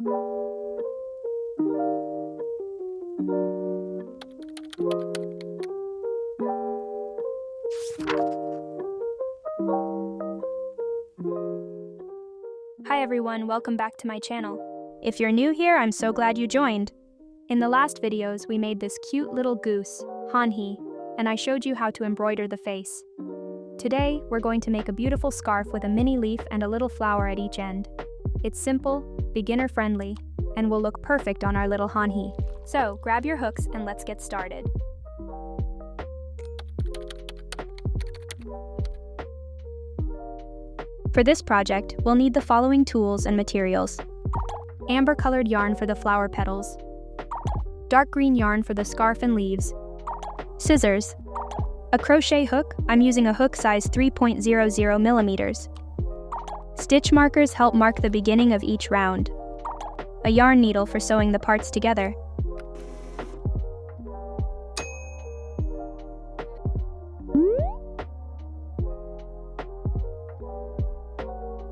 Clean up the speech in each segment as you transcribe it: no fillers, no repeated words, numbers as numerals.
Hi everyone, welcome back to my channel. If you're new here, I'm so glad you joined. In the last videos, we made this cute little goose, Hanhi, and I showed you how to embroider the face. Today, we're going to make a beautiful scarf with a mini leaf and a little flower at each end. It's simple, beginner-friendly, and will look perfect on our little Hanhi. So, grab your hooks and let's get started. For this project, we'll need the following tools and materials. Amber-colored yarn for the flower petals, dark green yarn for the scarf and leaves, scissors, a crochet hook, I'm using a hook size 3.00 millimeters. Stitch markers help mark the beginning of each round. A yarn needle for sewing the parts together.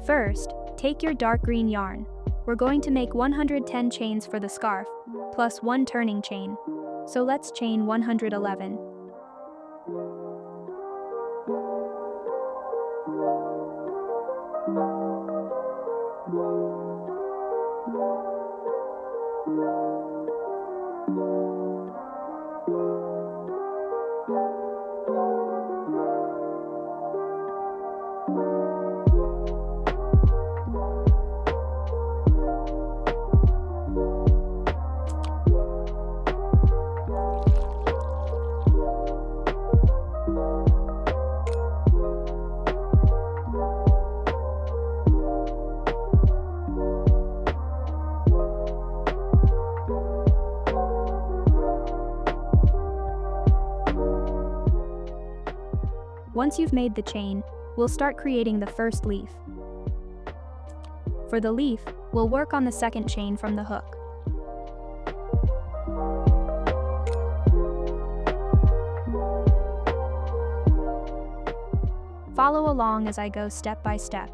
First, take your dark green yarn. We're going to make 110 chains for the scarf, plus 1 turning chain. So let's chain 111. Once you've made the chain, we'll start creating the first leaf. For the leaf, we'll work on the second chain from the hook. Follow along as I go step by step.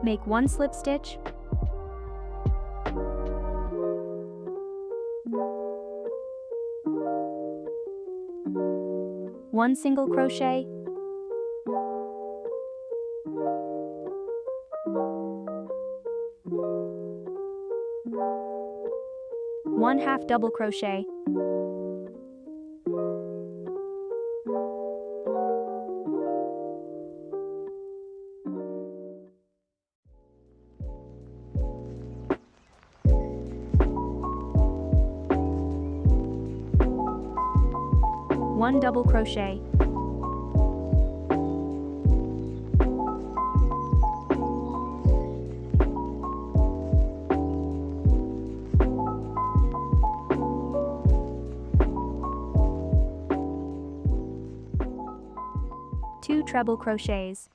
Make 1 slip stitch, one single crochet, one half double crochet, one double crochet, two treble crochets.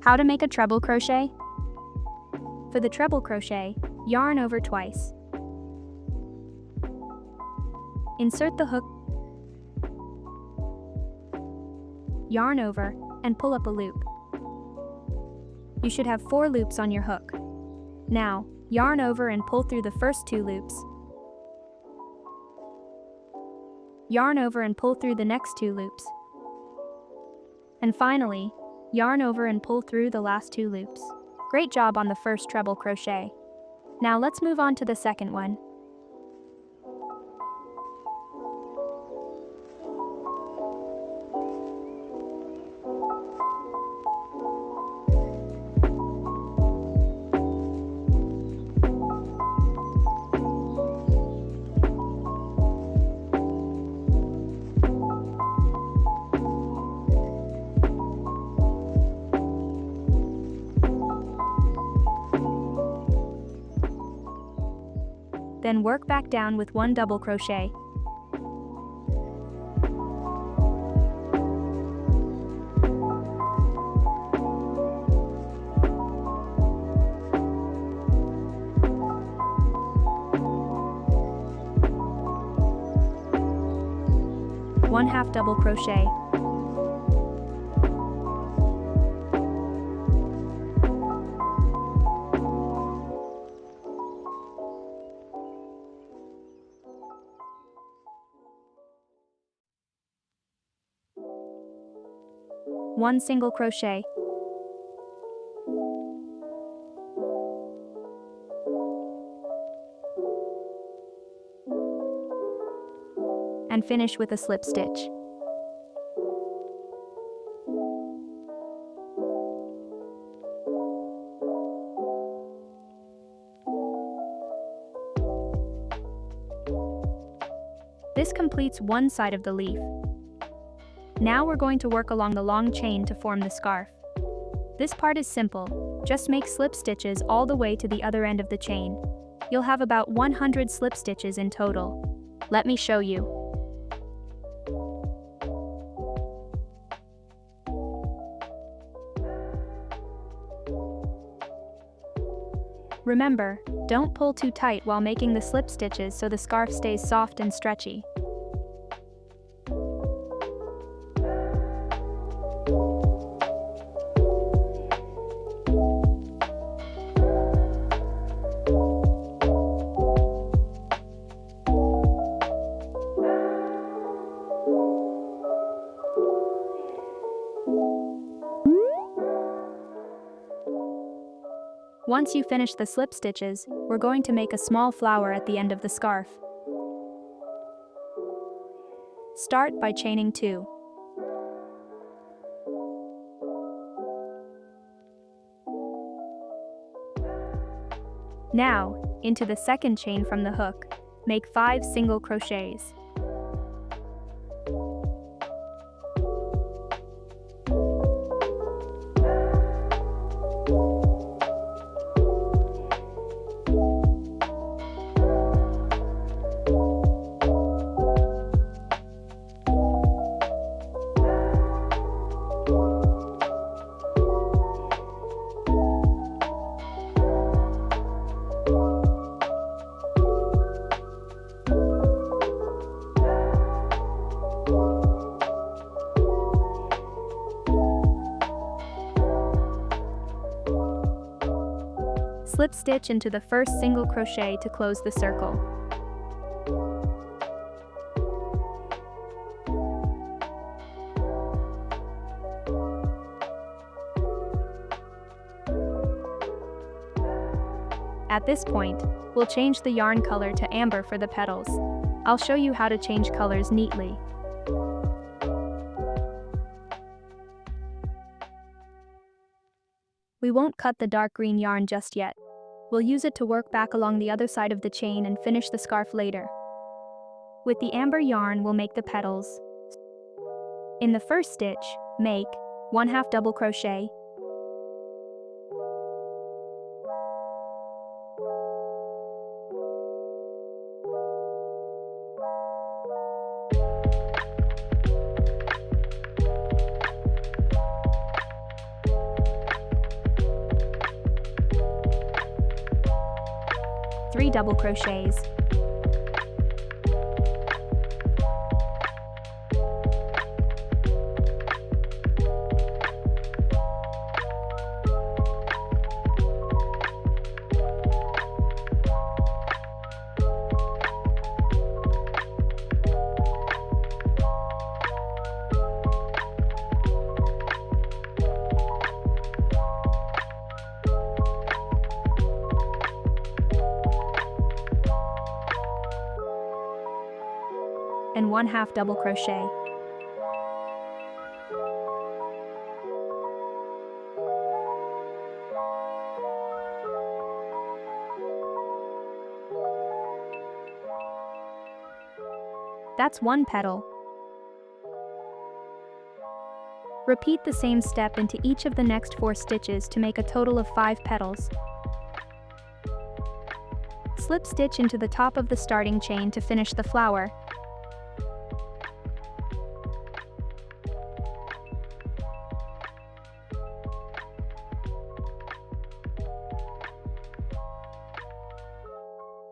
How to make a treble crochet? For the treble crochet, yarn over twice. Insert the hook, yarn over, and pull up a loop. You should have 4 loops on your hook. Now, yarn over and pull through the first 2 loops. Yarn over and pull through the next 2 loops. And finally, yarn over and pull through the last 2 loops. Great job on the first treble crochet. Now let's move on to the second one. Then work back down with 1 double crochet. One half double crochet. 1 single crochet. And finish with a slip stitch. This completes one side of the leaf. Now we're going to work along the long chain to form the scarf. This part is simple, just make slip stitches all the way to the other end of the chain. You'll have about 100 slip stitches in total. Let me show you. Remember, don't pull too tight while making the slip stitches so the scarf stays soft and stretchy. Once you finish the slip stitches, we're going to make a small flower at the end of the scarf. Start by chaining 2. Now, into the second chain from the hook, make 5 single crochets. Slip stitch into the first single crochet to close the circle. At this point, we'll change the yarn color to amber for the petals. I'll show you how to change colors neatly. We won't cut the dark green yarn just yet. We'll use it to work back along the other side of the chain and finish the scarf later. With the amber yarn, we'll make the petals. In the first stitch, make 1/2 double crochet, three double crochets, and 1/2 double crochet. That's one petal. Repeat the same step into each of the next 4 stitches to make a total of 5 petals. Slip stitch into the top of the starting chain to finish the flower.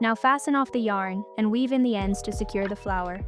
Now fasten off the yarn and weave in the ends to secure the flower.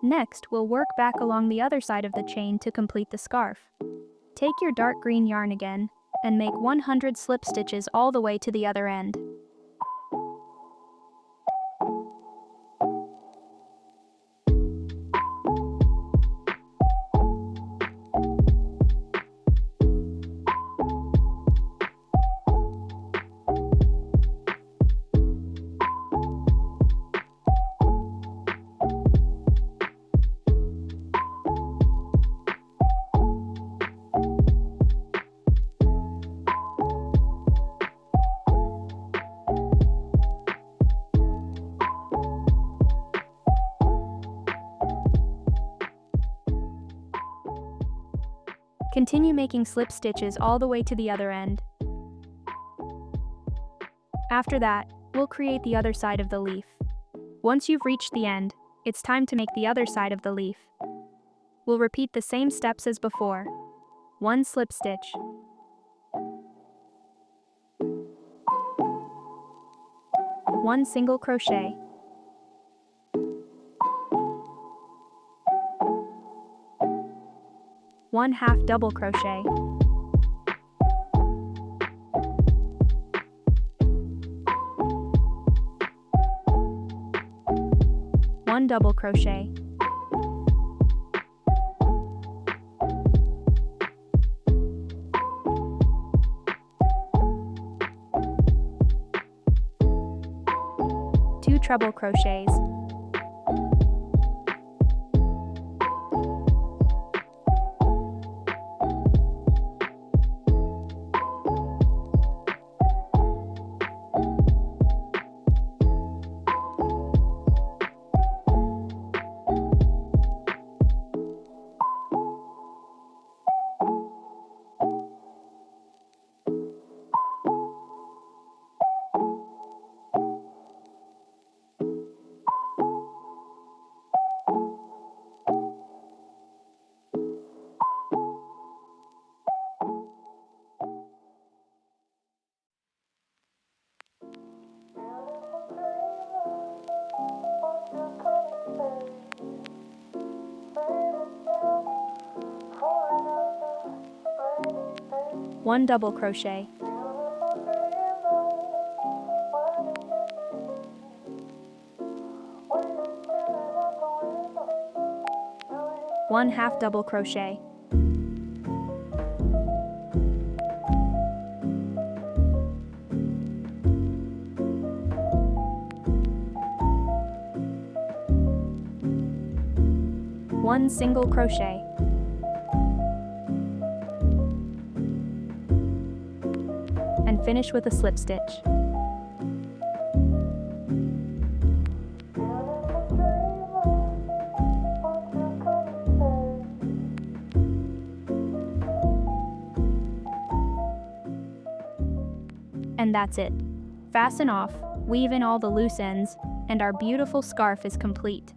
Next, we'll work back along the other side of the chain to complete the scarf. Take your dark green yarn again, and make 100 slip stitches all the way to the other end. Continue making slip stitches all the way to the other end. After that, we'll create the other side of the leaf. Once you've reached the end, it's time to make the other side of the leaf. We'll repeat the same steps as before. 1 slip stitch, 1 single crochet, 1 half double crochet, 1 double crochet, 2 treble crochets, 1 double crochet, 1 half double crochet, 1 single crochet, and finish with a slip stitch. And that's it. Fasten off, weave in all the loose ends, and our beautiful scarf is complete.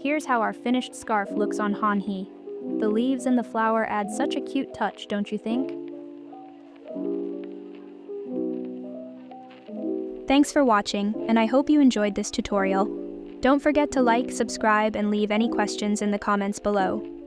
Here's how our finished scarf looks on Hanhi. The leaves and the flower add such a cute touch, don't you think? Thanks for watching, and I hope you enjoyed this tutorial. Don't forget to like, subscribe, and leave any questions in the comments below.